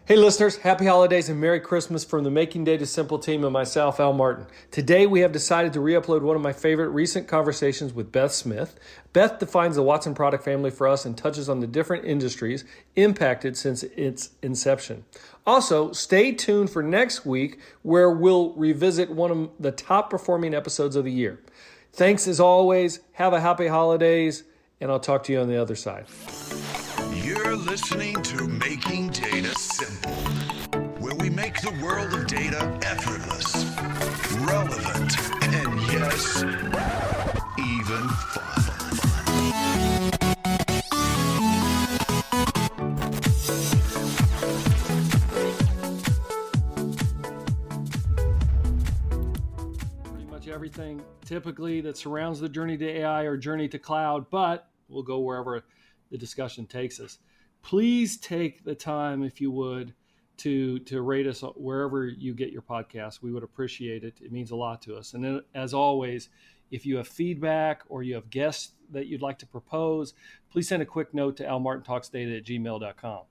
Hey listeners, happy holidays and Merry Christmas from the Making Data Simple team and myself, Al Martin. Today we have decided to re-upload one of my favorite recent conversations with Beth Smith. Beth defines the Watson product family for us and touches on the different industries impacted since its inception. Also, stay tuned for next week where we'll revisit one of the top performing episodes of the year. Thanks as always, have a happy holidays, and I'll talk to you on the other side. You're listening to Making Data Simple, where we make the world of data effortless, relevant, and yes, even fun. Pretty much everything typically that surrounds the journey to AI or journey to cloud, but we'll go wherever the discussion takes us. Please take the time, if you would, to rate us wherever you get your podcast. We would appreciate it. It means a lot to us. And then, as always, if you have feedback or you have guests that you'd like to propose, please send a quick note to almartintalksdata@gmail.com.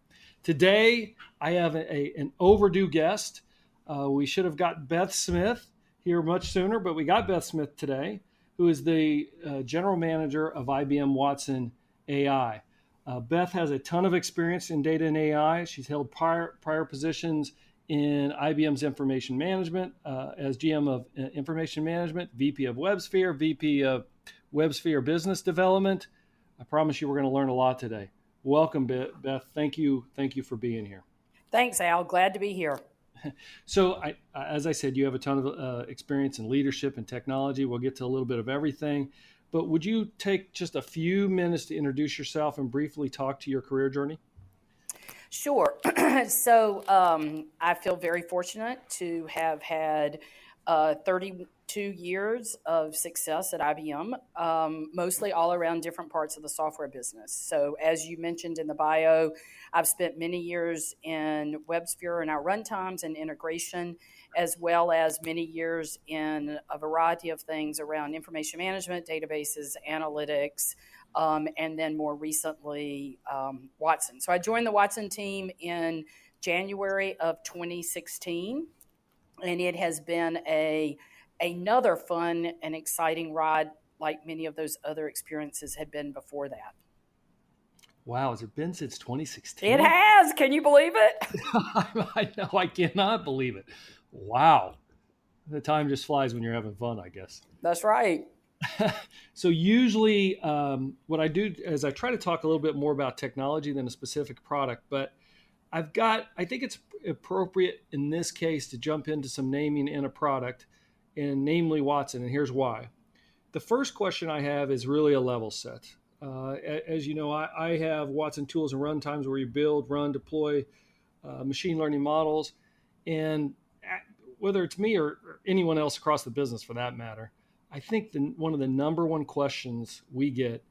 Today, I have an overdue guest. We should have got Beth Smith here much sooner, but we got Beth Smith today, who is the General Manager of IBM Watson AI. Beth has a ton of experience in data and AI. She's held prior positions in IBM's information management as GM of information management, VP of WebSphere, VP of WebSphere business development. I promise you we're going to learn a lot today. Welcome, Beth. Thank you for being here. Thanks, Al. Glad to be here. So, as I said, you have a ton of experience in leadership and technology. We'll get to a little bit of everything. But would you take just a few minutes to introduce yourself and briefly talk to your career journey? Sure. So I feel very fortunate to have had 32 years of success at IBM, mostly all around different parts of the software business. So as you mentioned in the bio, I've spent many years in WebSphere and our runtimes and integration, as well as many years in a variety of things around information management, databases, analytics, and then more recently, Watson. So I joined the Watson team in January of 2016, and it has been another fun and exciting ride like many of those other experiences had been before that. Wow, has it been since 2016? It has. Can you believe it? I know, I cannot believe it. Wow. The time just flies when you're having fun, I guess. That's right. So usually what I do is I try to talk a little bit more about technology than a specific product, but I think it's appropriate in this case to jump into some naming in a product, and namely Watson, and here's why. The first question I have is really a level set. As you know, I have Watson tools and runtimes where you build, run, deploy machine learning models, and whether it's me or anyone else across the business for that matter, I think one of the number one questions we get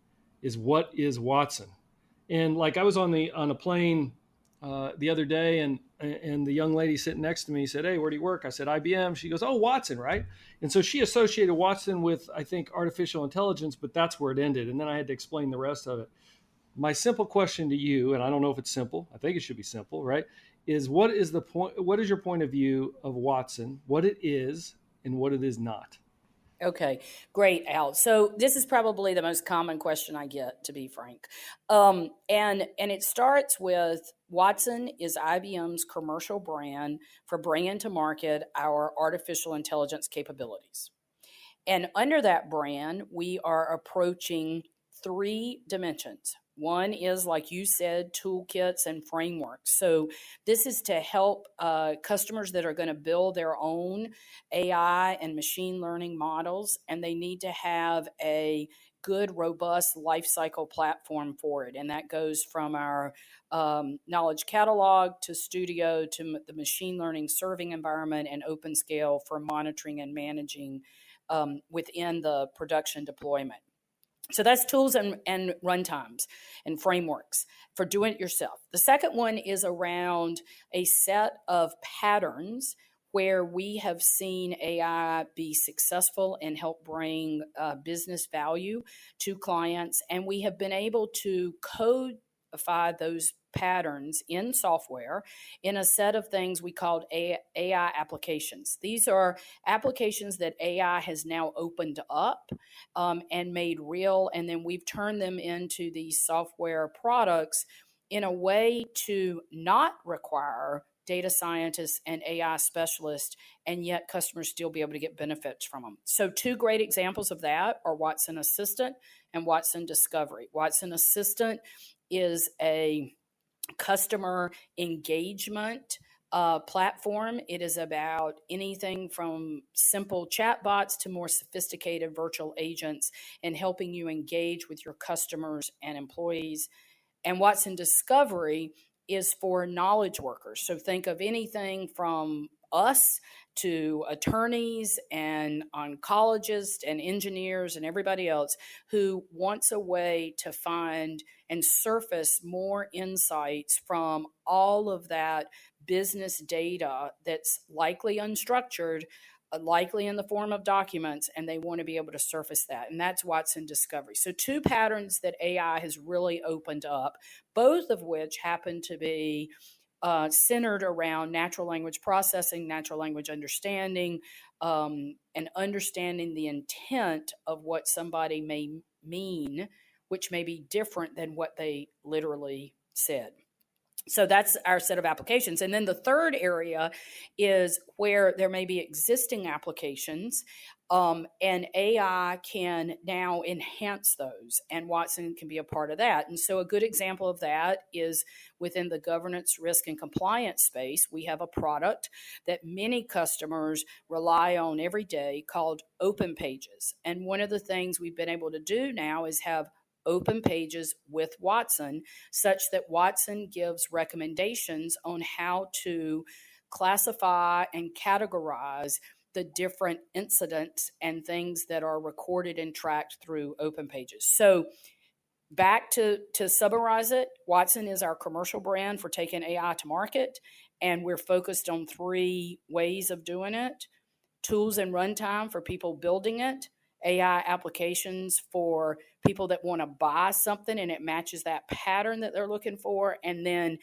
is, what is Watson? And like I was on a plane the other day, and the young lady sitting next to me said, "Hey, where do you work?" I said, "IBM." She goes, "Oh, Watson, right?" And so she associated Watson with, I think, artificial intelligence, but that's where it ended. And then I had to explain the rest of it. My simple question to you, and I don't know if it's simple, I think it should be simple, right? Is what is your point of view of Watson, what it is and what it is not? Okay, great, Al. So this is probably the most common question I get, to be frank. And it starts with Watson is IBM's commercial brand for bringing to market our artificial intelligence capabilities. And under that brand, we are approaching three dimensions. One is, like you said, toolkits and frameworks. So this is to help customers that are going to build their own AI and machine learning models, and they need to have a good, robust lifecycle platform for it. And that goes from our knowledge catalog to Studio to the machine learning serving environment and OpenScale for monitoring and managing within the production deployment. So that's tools and runtimes and frameworks for doing it yourself. The second one is around a set of patterns where we have seen AI be successful and help bring business value to clients. And we have been able to codify those patterns in software in a set of things we called AI applications. These are applications that AI has now opened up and made real, and then we've turned them into these software products in a way to not require data scientists and AI specialists, and yet customers still be able to get benefits from them. So two great examples of that are Watson Assistant and Watson Discovery. Watson Assistant is a customer engagement platform. It is about anything from simple chatbots to more sophisticated virtual agents and helping you engage with your customers and employees. And Watson Discovery is for knowledge workers. So think of anything from us to attorneys and oncologists and engineers and everybody else who wants a way to find and surface more insights from all of that business data that's likely unstructured, likely in the form of documents, and they want to be able to surface that. And that's Watson Discovery. So two patterns that AI has really opened up, both of which happen to be centered around natural language processing, natural language understanding, and understanding the intent of what somebody may mean, which may be different than what they literally said. So that's our set of applications. And then the third area is where there may be existing applications, and AI can now enhance those, and Watson can be a part of that. And so a good example of that is within the governance, risk, and compliance space. We have a product that many customers rely on every day called Open Pages. And one of the things we've been able to do now is have Open Pages with Watson, such that Watson gives recommendations on how to classify and categorize the different incidents and things that are recorded and tracked through Open Pages. So back to summarize it, Watson is our commercial brand for taking AI to market, and we're focused on three ways of doing it: tools and runtime for people building it, AI applications for people that want to buy something and it matches that pattern that they're looking for, and then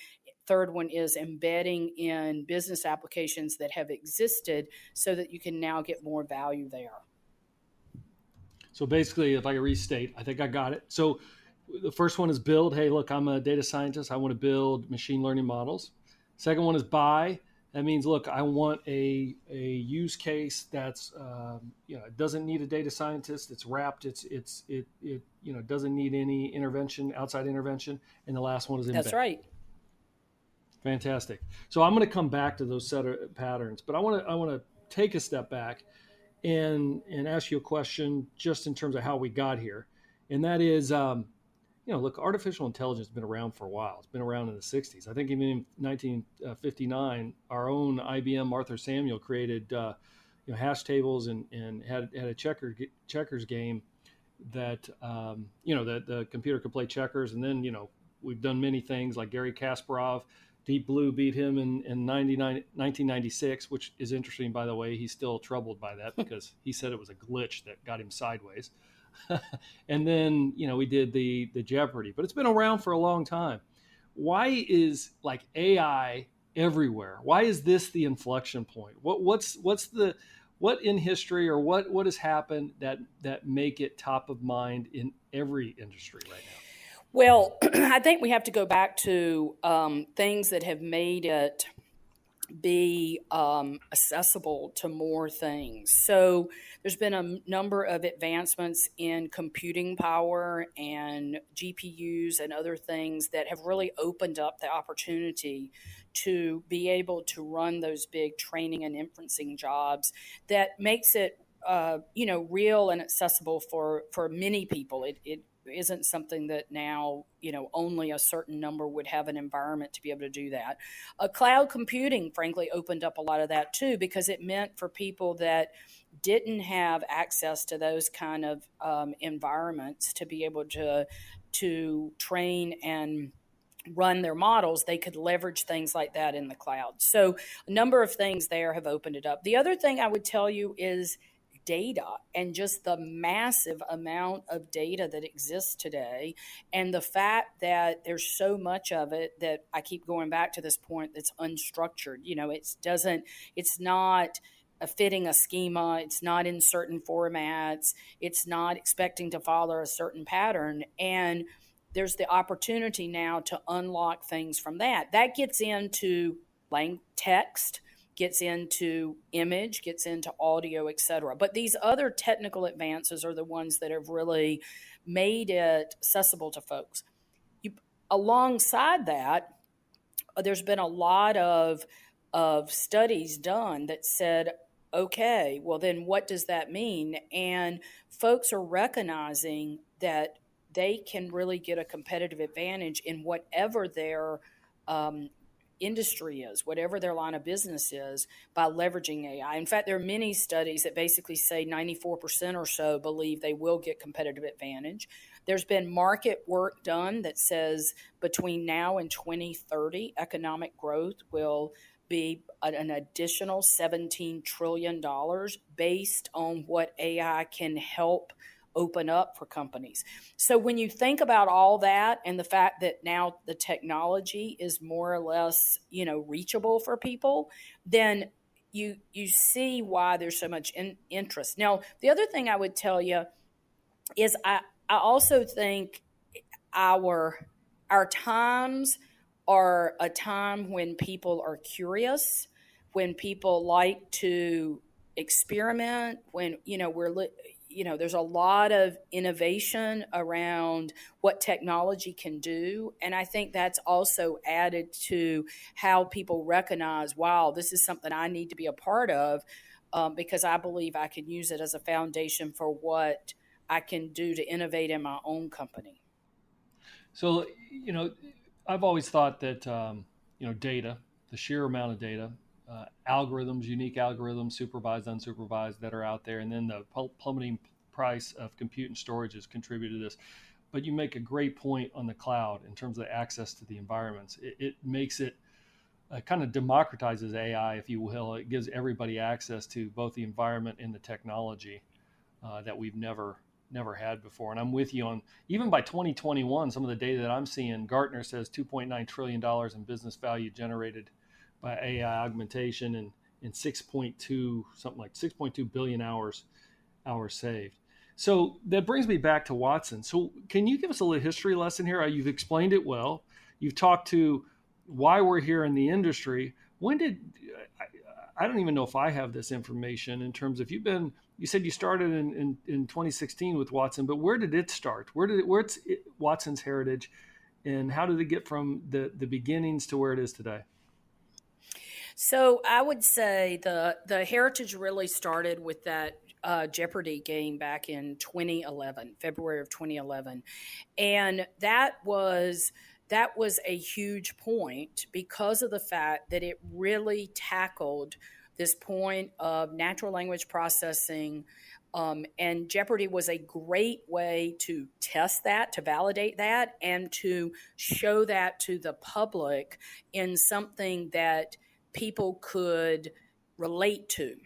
third one is embedding in business applications that have existed so that you can now get more value there. So basically, if I can restate, I think I got it. So the first one is build. Hey, look, I'm a data scientist. I want to build machine learning models. Second one is buy. That means, look, I want a use case that's it doesn't need a data scientist. It's wrapped. It doesn't need any intervention, outside intervention. And the last one is embed. That's right. Fantastic. So I'm going to come back to those set of patterns, but I want to take a step back and ask you a question just in terms of how we got here, and that is, look, artificial intelligence has been around for a while. It's been around in the 60s. I think even in 1959, our own IBM Arthur Samuel created hash tables and had a checkers game that the computer could play checkers, and then we've done many things like Gary Kasparov. Deep Blue beat him in 1996, which is interesting, by the way. He's still troubled by that because he said it was a glitch that got him sideways. And then, we did the Jeopardy, but it's been around for a long time. Why is AI everywhere? Why is this the inflection point? What in history or what has happened that make it top of mind in every industry right now? Well, I think we have to go back to things that have made it be accessible to more things. So there's been a number of advancements in computing power and GPUs and other things that have really opened up the opportunity to be able to run those big training and inferencing jobs that makes it real and accessible for many people. It isn't something that now, only a certain number would have an environment to be able to do that. Cloud computing, frankly, opened up a lot of that too, because it meant for people that didn't have access to those kind of environments to be able to train and run their models, they could leverage things like that in the cloud. So a number of things there have opened it up. The other thing I would tell you is data and just the massive amount of data that exists today, and the fact that there's so much of it that I keep going back to this point that's unstructured. It's not fitting a schema, it's not in certain formats, it's not expecting to follow a certain pattern. And there's the opportunity now to unlock things from that. That gets into text, gets into image, gets into audio, etc. But these other technical advances are the ones that have really made it accessible to folks. Alongside that, there's been a lot of studies done that said, okay, well then what does that mean? And folks are recognizing that they can really get a competitive advantage in whatever their industry is, whatever their line of business is, by leveraging AI. In fact, there are many studies that basically say 94% or so believe they will get competitive advantage. There's been market work done that says between now and 2030, economic growth will be an additional $17 trillion based on what AI can help open up for companies. So when you think about all that and the fact that now the technology is more or less, reachable for people, then you see why there's so much interest. Now, the other thing I would tell you is I also think our times are a time when people are curious, when people like to experiment, when there's a lot of innovation around what technology can do. And I think that's also added to how people recognize, wow, this is something I need to be a part of, because I believe I can use it as a foundation for what I can do to innovate in my own company. So, I've always thought that, data, the sheer amount of data, algorithms, unique algorithms, supervised, unsupervised, that are out there, and then the plummeting price of compute and storage has contributed to this. But you make a great point on the cloud in terms of access to the environments. It makes it kind of democratizes AI, if you will. It gives everybody access to both the environment and the technology that we've never had before. And I'm with you on, even by 2021, some of the data that I'm seeing, Gartner says $2.9 trillion in business value generated by AI augmentation, and 6.2 billion hours saved. So that brings me back to Watson. So can you give us a little history lesson here? You've explained it well. You've talked to why we're here in the industry. When did, I don't even know if I have this information in terms of, you said you started in 2016 with Watson, but where did it start? Where's Watson's heritage, and how did it get from the beginnings to where it is today? So I would say the heritage really started with that Jeopardy game back in 2011, February of 2011. And that was a huge point because of the fact that it really tackled this point of natural language processing. And Jeopardy was a great way to test that, to validate that, and to show that to the public in something that people could relate to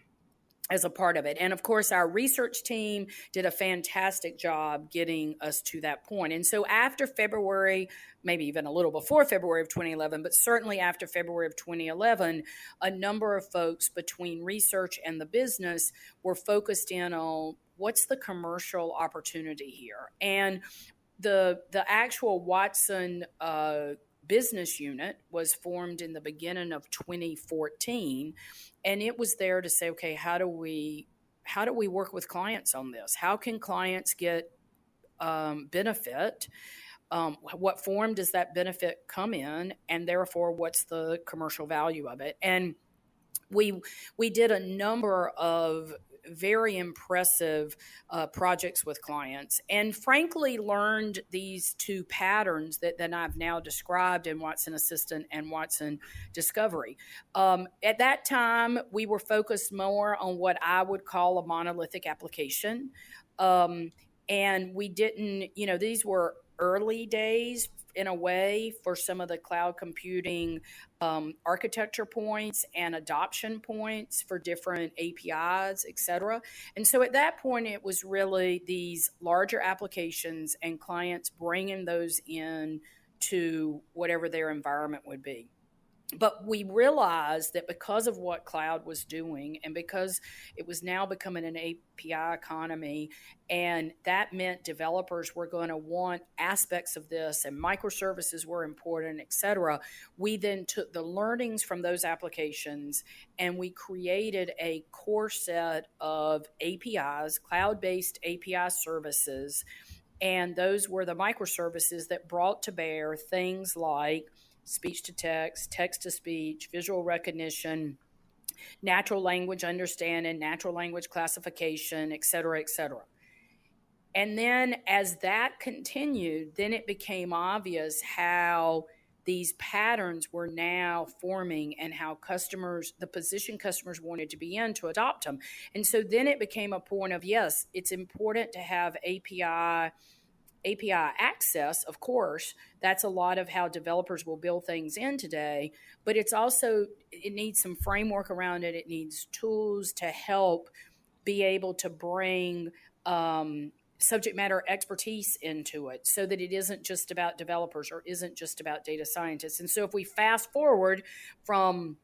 as a part of it. And of course, our research team did a fantastic job getting us to that point. And so after February, maybe even a little before February of 2011, but certainly after February of 2011, a number of folks between research and the business were focused in on what's the commercial opportunity here. And the actual Watson business unit was formed in the beginning of 2014, and it was there to say, okay, how do we work with clients on this? How can clients get benefit? What form does that benefit come in, and therefore what's the commercial value of it? And we did a number of very impressive projects with clients, and frankly learned these two patterns that I've now described in Watson Assistant and Watson Discovery. At that time, we were focused more on what I would call a monolithic application. And we didn't, these were early days in a way for some of the cloud computing architecture points and adoption points for different APIs, et cetera. And so at that point, it was really these larger applications and clients bringing those in to whatever their environment would be. But we realized that because of what cloud was doing and because it was now becoming an API economy, and that meant developers were going to want aspects of this and microservices were important, et cetera, we then took the learnings from those applications and we created a core set of APIs, cloud-based API services. And those were the microservices that brought to bear things like speech to text, text to speech, visual recognition, natural language understanding, natural language classification, et cetera, et cetera. And then as that continued, then it became obvious how these patterns were now forming and how customers, the position customers wanted to be in to adopt them. And so then it became a point of, yes, it's important to have API access, of course. That's a lot of how developers will build things in today, but it's also, it needs some framework around it. It needs tools to help be able to bring subject matter expertise into it so that it isn't just about developers or isn't just about data scientists. And so if we fast forward from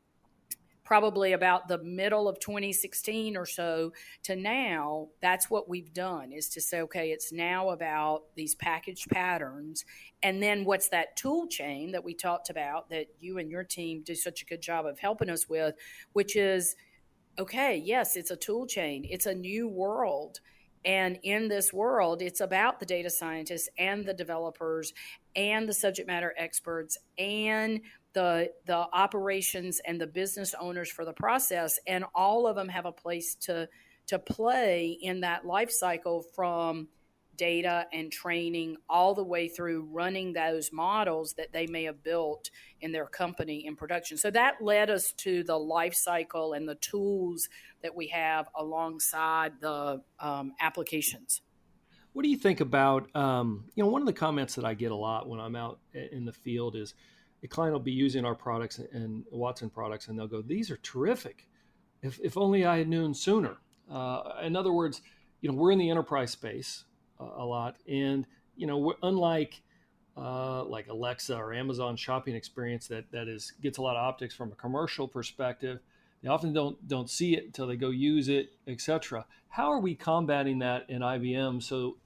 probably about the middle of 2016 or so to now, that's what we've done, is to say, okay, it's now about these packaged patterns. And then what's that tool chain that we talked about that you and your team do such a good job of helping us with, which is, okay, yes, it's a tool chain. It's a new world. And in this world, it's about the data scientists and the developers and the subject matter experts and the operations and the business owners for the process, and all of them have a place to play in that life cycle, from data and training all the way through running those models that they may have built in their company in production. So that led us to the life cycle and the tools that we have alongside the applications. What do you think about, one of the comments that I get a lot when I'm out in the field is a client will be using our products and Watson products, and they'll go, "These are terrific. If only I had known sooner." In other words, we're in the enterprise space a lot, and unlike like Alexa or Amazon shopping experience that gets a lot of optics from a commercial perspective, they often don't see it until they go use it, etc. How are we combating that in IBM so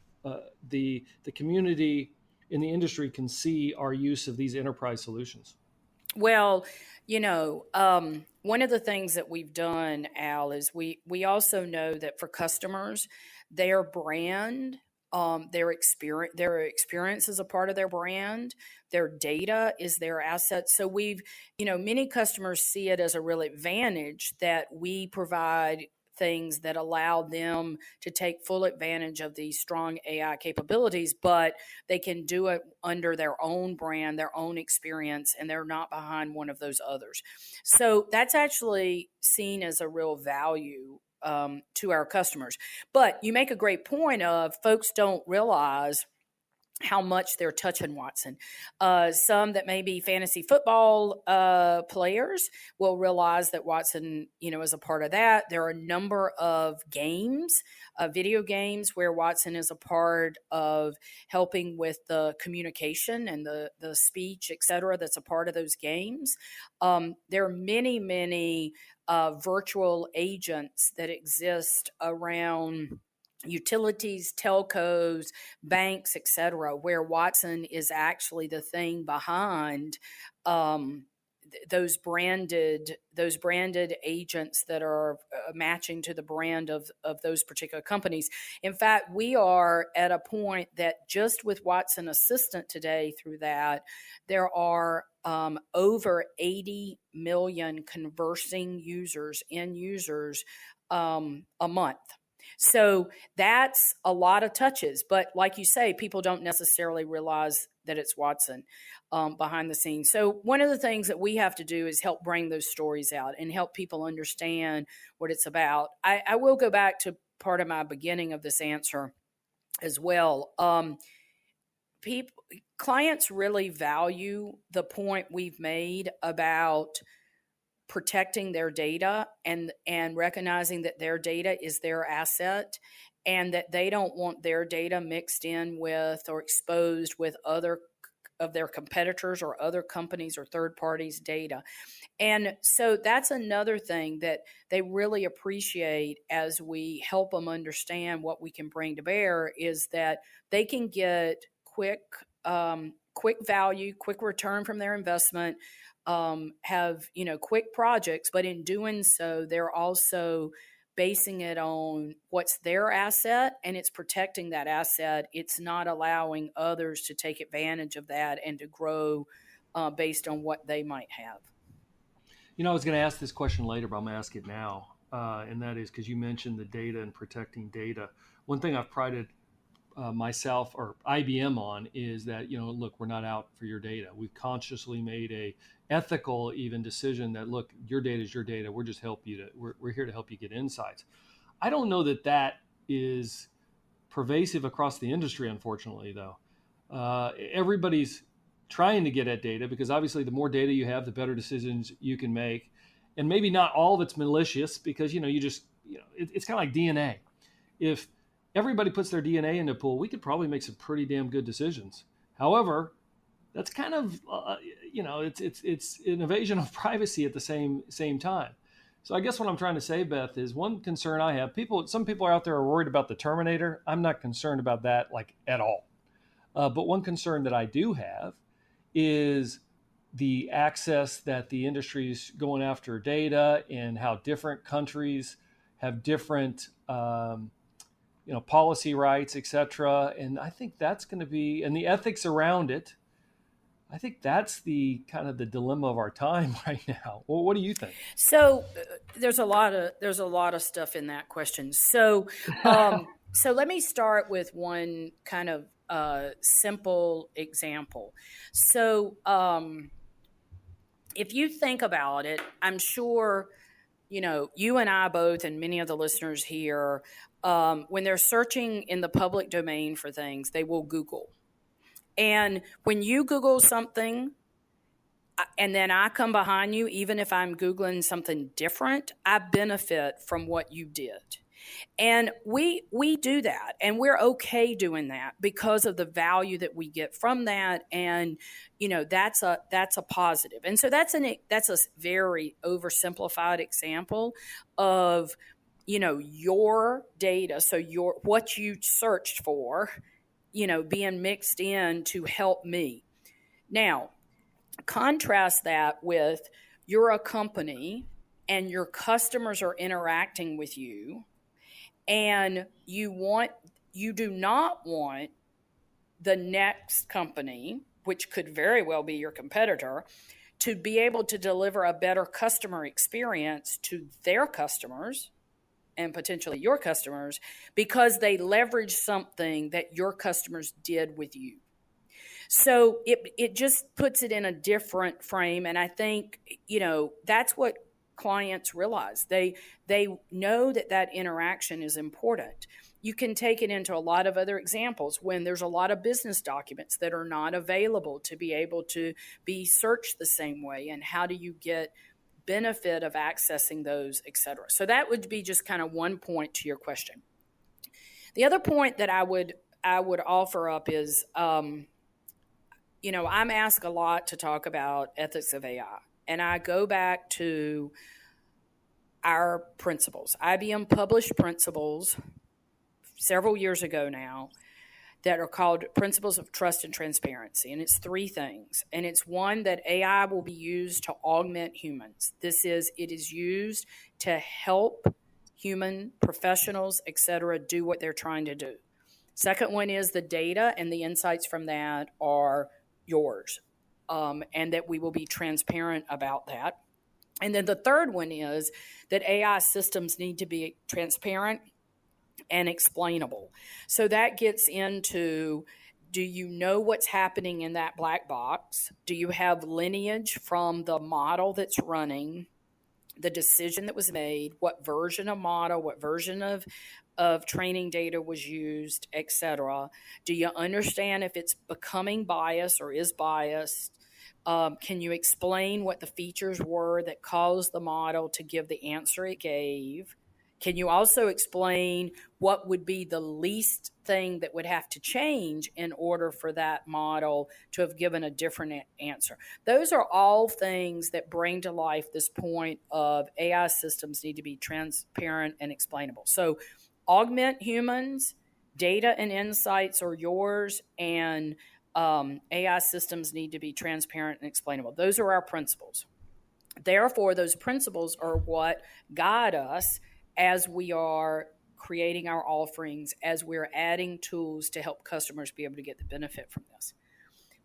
the community in the industry can see our use of these enterprise solutions? Well, one of the things that we've done, Al, is we also know that for customers, their brand, their experience is a part of their brand. Their data is their asset. So many customers see it as a real advantage that we provide things that allow them to take full advantage of these strong AI capabilities, but they can do it under their own brand, their own experience, and they're not behind one of those others. So that's actually seen as a real value to our customers. But you make a great point of folks don't realize how much they're touching Watson. Some that may be fantasy football players will realize that Watson, is a part of that. There are a number of games, video games, where Watson is a part of helping with the communication and the speech, et cetera, that's a part of those games. There are many, many virtual agents that exist around utilities, telcos, banks, et cetera, where Watson is actually the thing behind those branded agents that are matching to the brand of those particular companies. In fact, we are at a point that just with Watson Assistant today, through that, there are over 80 million conversing end users a month. So that's a lot of touches. But like you say, people don't necessarily realize that it's Watson behind the scenes. So one of the things that we have to do is help bring those stories out and help people understand what it's about. I will go back to part of my beginning of this answer as well. clients really value the point we've made about protecting their data and recognizing that their data is their asset and that they don't want their data mixed in with or exposed with other of their competitors or other companies or third parties' data. And so that's another thing that they really appreciate as we help them understand what we can bring to bear is that they can get quick value, quick return from their investment, have quick projects, but in doing so, they're also basing it on what's their asset and it's protecting that asset. It's not allowing others to take advantage of that and to grow based on what they might have. I was going to ask this question later, but I'm going to ask it now. And that is because you mentioned the data and protecting data. One thing I've prided myself or IBM on is that, look, we're not out for your data. We've consciously made a ethical even decision that, look, your data is your data. We're just we're here to help you get insights. I don't know that that is pervasive across the industry, unfortunately, though. Everybody's trying to get at data because obviously the more data you have, the better decisions you can make. And maybe not all of it's malicious because, it's kind of like DNA. If everybody puts their DNA in a pool, we could probably make some pretty damn good decisions. However, that's kind of, it's an invasion of privacy at the same time. So I guess what I'm trying to say, Beth, is one concern I have. Some people out there are worried about the Terminator. I'm not concerned about that at all. But one concern that I do have is the access that the industry is going after data and how different countries have different policy rights, et cetera. And I think that's going to be, and the ethics around it, I think that's the kind of the dilemma of our time right now. Well, what do you think? So there's a lot of stuff in that question. So so let me start with one kind of simple example. So if you think about it, I'm sure you and I both, and many of the listeners here, when they're searching in the public domain for things, they will Google. And when you Google something, and then I come behind you, even if I'm Googling something different, I benefit from what you did. And we do that, and we're okay doing that because of the value that we get from that, and that's a positive. And so that's a very oversimplified example of your data, so what you searched for, being mixed in to help me. Now, contrast that with you're a company and your customers are interacting with you, and you do not want the next company, which could very well be your competitor, to be able to deliver a better customer experience to their customers and potentially your customers because they leverage something that your customers did with you. So it just puts it in a different frame. And I think, that's what clients realize. They know that interaction is important. You can take it into a lot of other examples when there's a lot of business documents that are not available to be able to be searched the same way. And how do you get benefit of accessing those, et cetera? So that would be just kind of one point to your question. The other point that I would offer up is, I'm asked a lot to talk about ethics of AI. And I go back to our principles. IBM published principles several years ago now that are called Principles of Trust and Transparency. And it's 3 things. And it's one, that AI will be used to augment humans. It is used to help human professionals, et cetera, do what they're trying to do. Second one is the data and the insights from that are yours, and that we will be transparent about that. And then the third one is that AI systems need to be transparent and explainable. So that gets into, do you know what's happening in that black box? Do you have lineage from the model that's running? the decision that was made, what version of model, what version of training data was used, etc. Do you understand if it's becoming biased or is biased? Can you explain what the features were that caused the model to give the answer it gave? Can you also explain what would be the least thing that would have to change in order for that model to have given a different answer? Those are all things that bring to life this point of AI systems need to be transparent and explainable. So augment humans, data and insights are yours, and AI systems need to be transparent and explainable. Those are our principles. Therefore, those principles are what guide us as we are creating our offerings, as we're adding tools to help customers be able to get the benefit from this.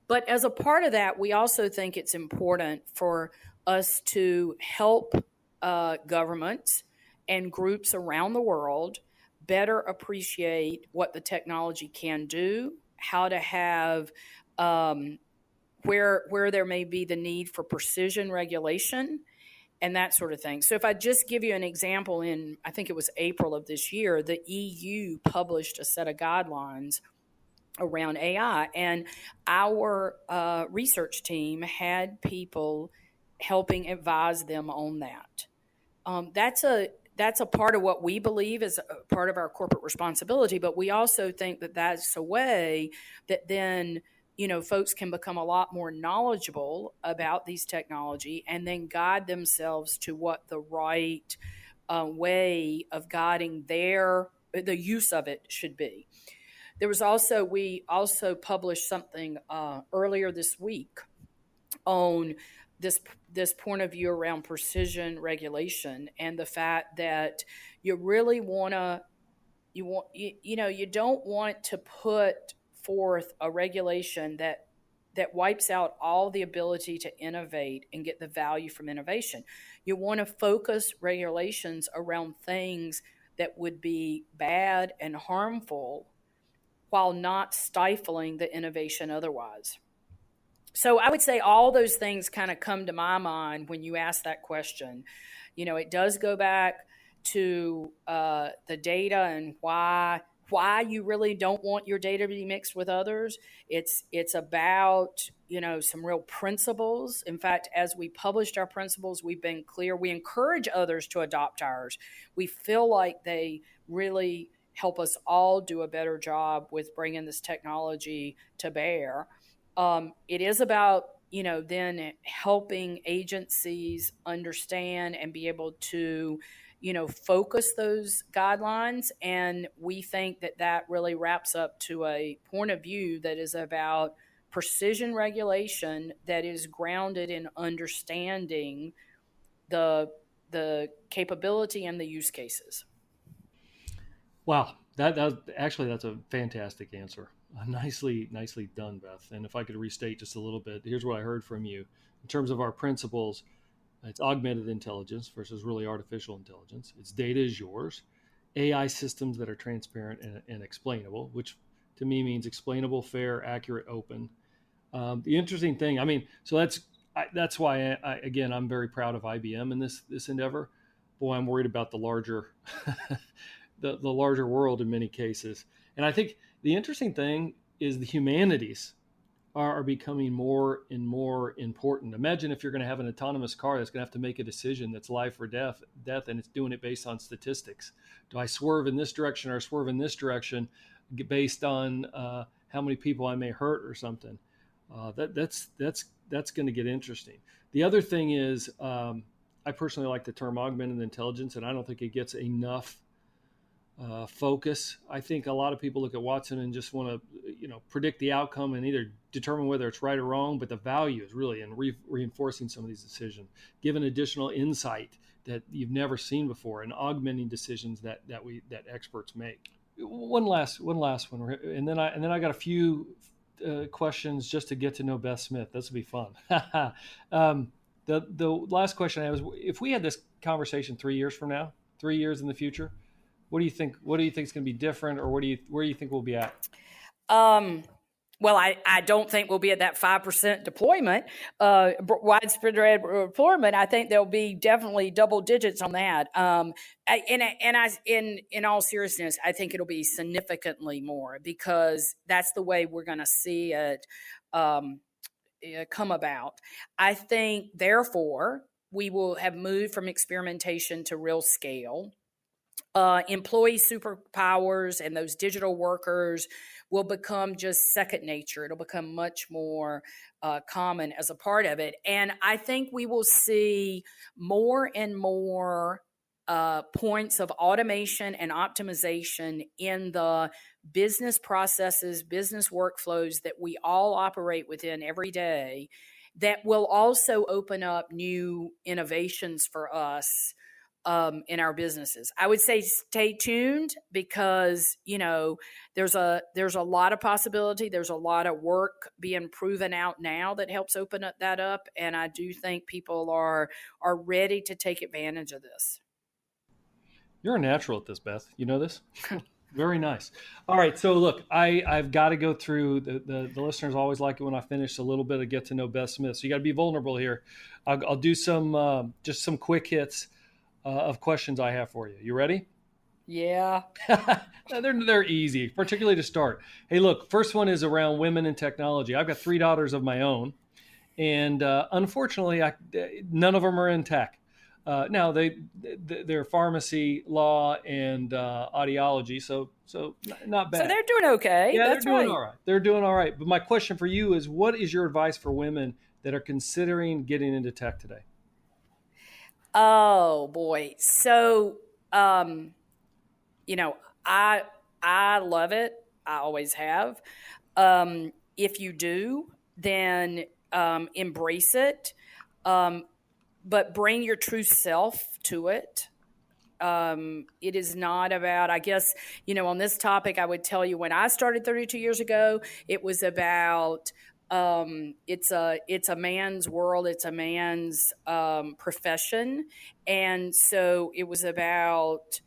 But as a part of that, we also think it's important for us to help governments and groups around the world better appreciate what the technology can do, how to have where there may be the need for precision regulation and that sort of thing. So if I just give you an example, in I think it was April of this year, the EU published a set of guidelines around AI, and our research team had people helping advise them on that. That's a part of what we believe is a part of our corporate responsibility, but we also think that that's a way that then folks can become a lot more knowledgeable about these technology and then guide themselves to what the right way of guiding the use of it should be. We also published something earlier this week on this point of view around precision regulation and the fact that you really you don't want to put forth a regulation that wipes out all the ability to innovate and get the value from innovation. You want to focus regulations around things that would be bad and harmful while not stifling the innovation otherwise. So I would say all those things kind of come to my mind when you ask that question. It does go back to the data and why you really don't want your data to be mixed with others. It's about, some real principles. In fact, as we published our principles, we've been clear. We encourage others to adopt ours. We feel like they really help us all do a better job with bringing this technology to bear. It is about, then helping agencies understand and be able to, focus those guidelines. And we think that really wraps up to a point of view that is about precision regulation that is grounded in understanding the capability and the use cases. Wow, that's a fantastic answer. Nicely done, Beth. And if I could restate just a little bit, here's what I heard from you in terms of our principles. It's augmented intelligence versus really artificial intelligence. It's data is yours. AI systems that are transparent and explainable, which to me means explainable, fair, accurate, open. The interesting thing, so that's why again I'm very proud of IBM in this endeavor. Boy, I'm worried about the larger the larger world in many cases. And I think the interesting thing is the humanities are becoming more and more important. Imagine if you're going to have an autonomous car that's going to have to make a decision that's life or death, and it's doing it based on statistics. Do I swerve in this direction or swerve in this direction based on how many people I may hurt or something? That's going to get interesting. The other thing is, I personally like the term augmented intelligence, and I don't think it gets enough focus. I think a lot of people look at Watson and just want to, predict the outcome and either determine whether it's right or wrong. But the value is really in reinforcing some of these decisions, giving additional insight that you've never seen before, and augmenting decisions that experts make. One last one, and then I got a few questions just to get to know Beth Smith. This will be fun. The last question I have is: if we had this conversation 3 years from now, 3 years in the future, what do you think? What do you think is going to be different, or where do you think we'll be at? Well, I don't think we'll be at that 5% deployment, widespread deployment. I think there'll be definitely double digits on that. In all seriousness, I think it'll be significantly more, because that's the way we're going to see it come about. I think, therefore, we will have moved from experimentation to real scale. Employee superpowers and those digital workers will become just second nature. It'll become much more common as a part of it. And I think we will see more and more points of automation and optimization in the business processes, business workflows that we all operate within every day, that will also open up new innovations for us in our businesses. I would say stay tuned, because, there's a lot of possibility. There's a lot of work being proven out now that helps open that up. And I do think people are ready to take advantage of this. You're a natural at this, Beth. You know this? Very nice. All right. So look, I've got to go through the listeners always like it when I finish a little bit of get to know Beth Smith. So you got to be vulnerable here. I'll do some just some quick hits of questions I have for you. You ready? Yeah. They're easy, particularly to start. Hey, look, first one is around women in technology. I've got 3 daughters of my own, and unfortunately, none of them are in tech. Now they're pharmacy, law, and audiology, so not bad. So they're doing okay. Yeah, That's they're doing right. all right. They're doing all right. But my question for you is, what is your advice for women that are considering getting into tech today? Oh boy. So, I love it. I always have. If you do, then embrace it, but bring your true self to it. It is not about, I guess, on this topic, I would tell you, when I started 32 years ago, it was about it's a man's world. It's a man's profession. And so it was about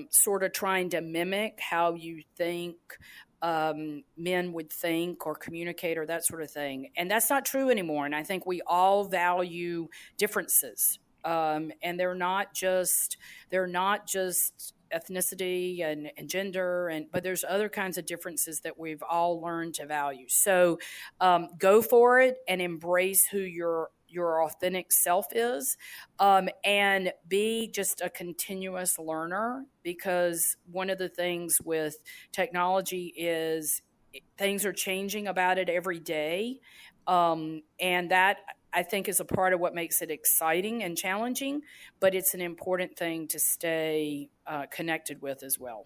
sort of trying to mimic how you think men would think or communicate or that sort of thing. And that's not true anymore. And I think we all value differences. And they're not just ethnicity and gender, but there's other kinds of differences that we've all learned to value. So go for it and embrace who your authentic self is, and be just a continuous learner, because one of the things with technology is things are changing about it every day. And that, I think, is a part of what makes it exciting and challenging, but it's an important thing to stay connected with as well.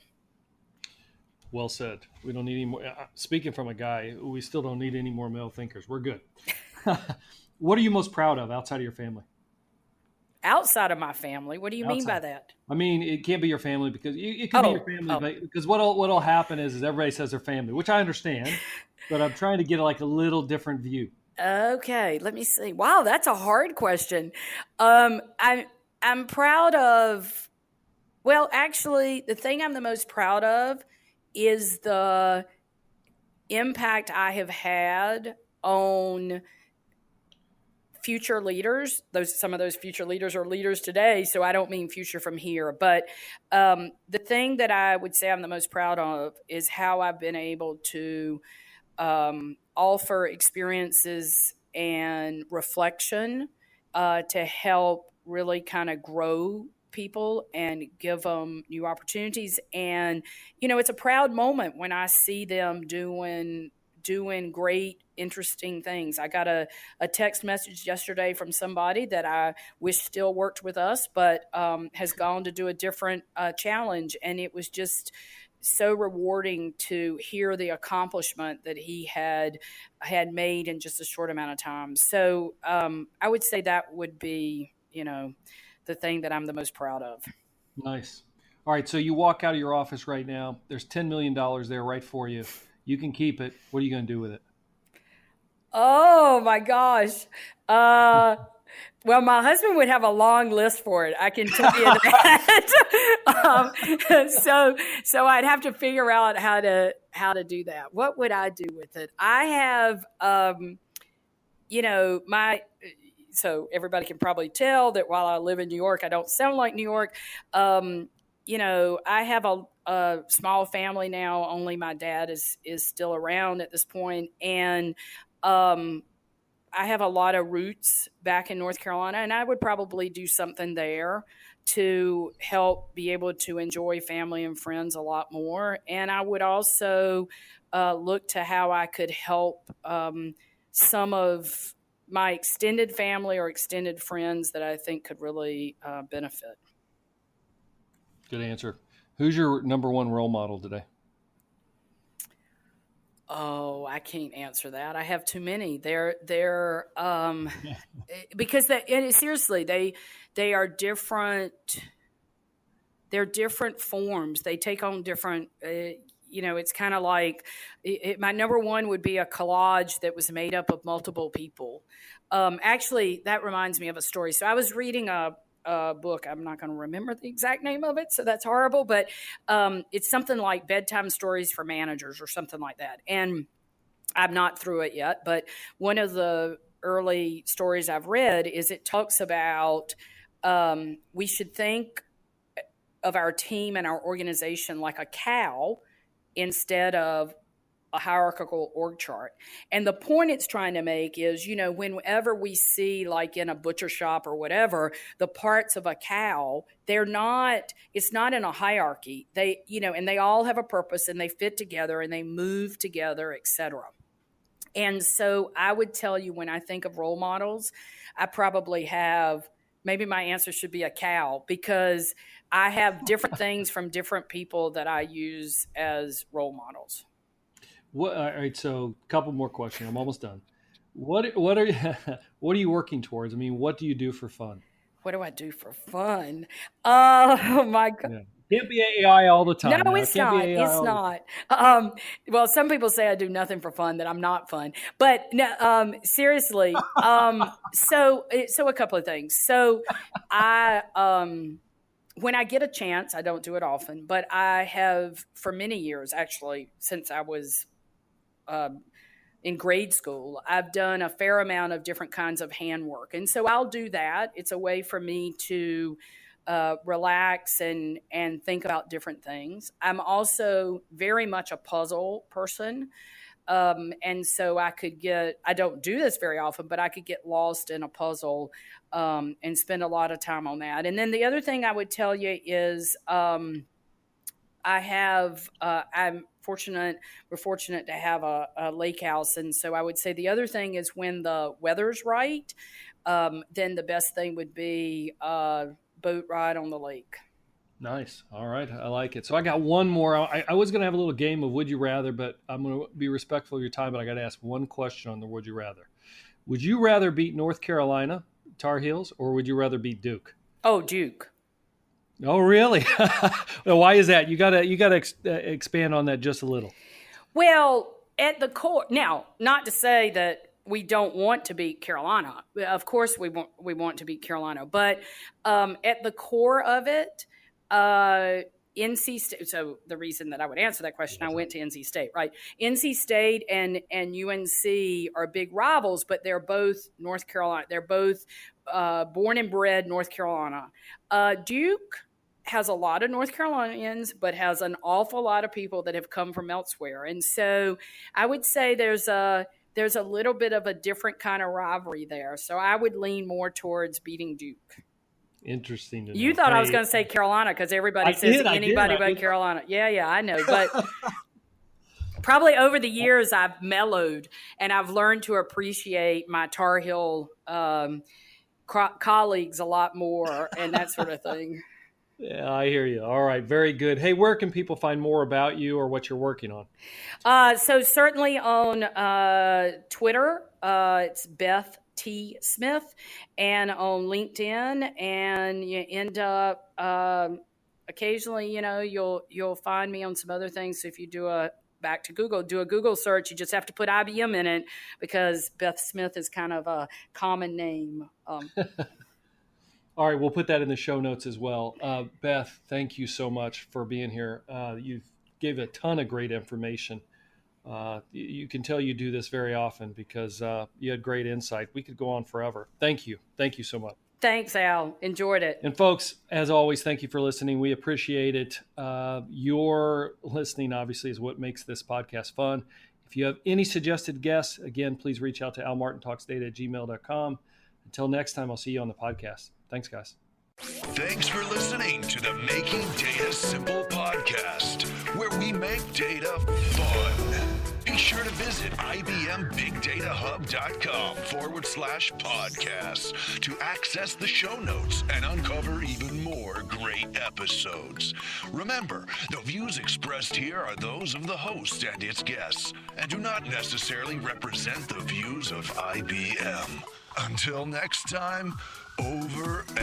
Well said. We don't need any more. Speaking from a guy, we still don't need any more male thinkers. We're good. What are you most proud of outside of your family? Outside of my family? What do you mean by that? I mean, it can't be your family, because it can be your family, but because what'll happen is everybody says their family, which I understand, but I'm trying to get like a little different view. Okay, let me see. Wow, that's a hard question. I'm proud of. Well, actually, the thing I'm the most proud of is the impact I have had on future leaders. Some of those future leaders are leaders today, so I don't mean future from here. But the thing that I would say I'm the most proud of is how I've been able to offer experiences and reflection to help really kind of grow people and give them new opportunities. And, it's a proud moment when I see them doing great, interesting things. I got a text message yesterday from somebody that I wish still worked with us, but has gone to do a different challenge. And it was just so rewarding to hear the accomplishment that he had made in just a short amount of time. So I would say that would be, the thing that I'm the most proud of. Nice. All right. So you walk out of your office right now. There's $10 million there right for you. You can keep it. What are you going to do with it? Oh my gosh. Well, my husband would have a long list for it. I can tell you that. So I'd have to figure out how how to do that. What would I do with it? I have, so everybody can probably tell that while I live in New York, I don't sound like New York. I have a small family now. Only my dad is still around at this point, and I have a lot of roots back in North Carolina, and I would probably do something there to help be able to enjoy family and friends a lot more. And I would also look to how I could help some of my extended family or extended friends that I think could really benefit. Good answer. Who's your number one role model today? Oh, I can't answer that. I have too many. They're because seriously, they are different. They're different forms. They take on different. It's kind of like my number one would be a collage that was made up of multiple people. Actually, that reminds me of a story. So I was reading a book. I'm not going to remember the exact name of it, so that's horrible. But it's something like Bedtime Stories for Managers or something like that. And I'm not through it yet, but one of the early stories I've read is it talks about we should think of our team and our organization like a cow instead of a hierarchical org chart. And the point it's trying to make is, whenever we see, like in a butcher shop or whatever, the parts of a cow, it's not in a hierarchy. They, and they all have a purpose and they fit together and they move together, etc. And so I would tell you, when I think of role models, I probably have, maybe my answer should be a cow, because I have different things from different people that I use as role models. All right, so a couple more questions. I'm almost done. What are you, what are you working towards? I mean, what do you do for fun? What do I do for fun? Oh my God. Yeah. Can't be AI all the time. No, it's not. It's not. Well, some people say I do nothing for fun, that I'm not fun. But no, seriously. So a couple of things. So I, when I get a chance, I don't do it often, but I have for many years, actually, since I was in grade school, I've done a fair amount of different kinds of handwork. And so I'll do that. It's a way for me to relax and think about different things. I'm also very much a puzzle person. And so I don't do this very often, but I could get lost in a puzzle and spend a lot of time on that. And then the other thing I would tell you is we're fortunate to have a lake house. And so I would say the other thing is, when the weather's right, then the best thing would be boat ride on the lake. Nice. All right. I like it. So I got one more. I was going to have a little game of Would You Rather, but I'm going to be respectful of your time, but I got to ask one question on the Would You Rather. Would you rather beat North Carolina Tar Heels, or would you rather beat Duke? Oh, Duke. Oh, really? Well, why is that? You gotta expand on that just a little. Well, at the core, now, not to say that we don't want to beat Carolina. Of course, we want to beat Carolina, but at the core of it, NC State. So the reason that I would answer that question, I went to NC State, right? NC State and UNC are big rivals, but they're both North Carolina. They're both born and bred North Carolina. Duke has a lot of North Carolinians, but has an awful lot of people that have come from elsewhere. And so I would say there's a little bit of a different kind of rivalry there. So I would lean more towards beating Duke. Interesting to know. You thought I was going to say Carolina because everybody says anybody but Carolina. Yeah, I know. But probably over the years, I've mellowed and I've learned to appreciate my Tar Heel colleagues a lot more and that sort of thing. Yeah, I hear you. All right, very good. Hey, where can people find more about you or what you're working on? So certainly on Twitter, it's Beth T. Smith, and on LinkedIn, and you end up occasionally, you'll find me on some other things. So if you do a Google search, you just have to put IBM in it because Beth Smith is kind of a common name. All right, we'll put that in the show notes as well. Beth, thank you so much for being here. You've gave a ton of great information. You can tell you do this very often because you had great insight. We could go on forever. Thank you. Thank you so much. Thanks, Al. Enjoyed it. And folks, as always, thank you for listening. We appreciate it. Your listening, obviously, is what makes this podcast fun. If you have any suggested guests, again, please reach out to almartintalksdata@gmail.com. Until next time, I'll see you on the podcast. Thanks, guys. Thanks for listening to the Making Data Simple podcast, where we make data fun. Be sure to visit ibmbigdatahub.com/podcasts to access the show notes and uncover even more great episodes. Remember, the views expressed here are those of the host and its guests, and do not necessarily represent the views of IBM. Until next time, over and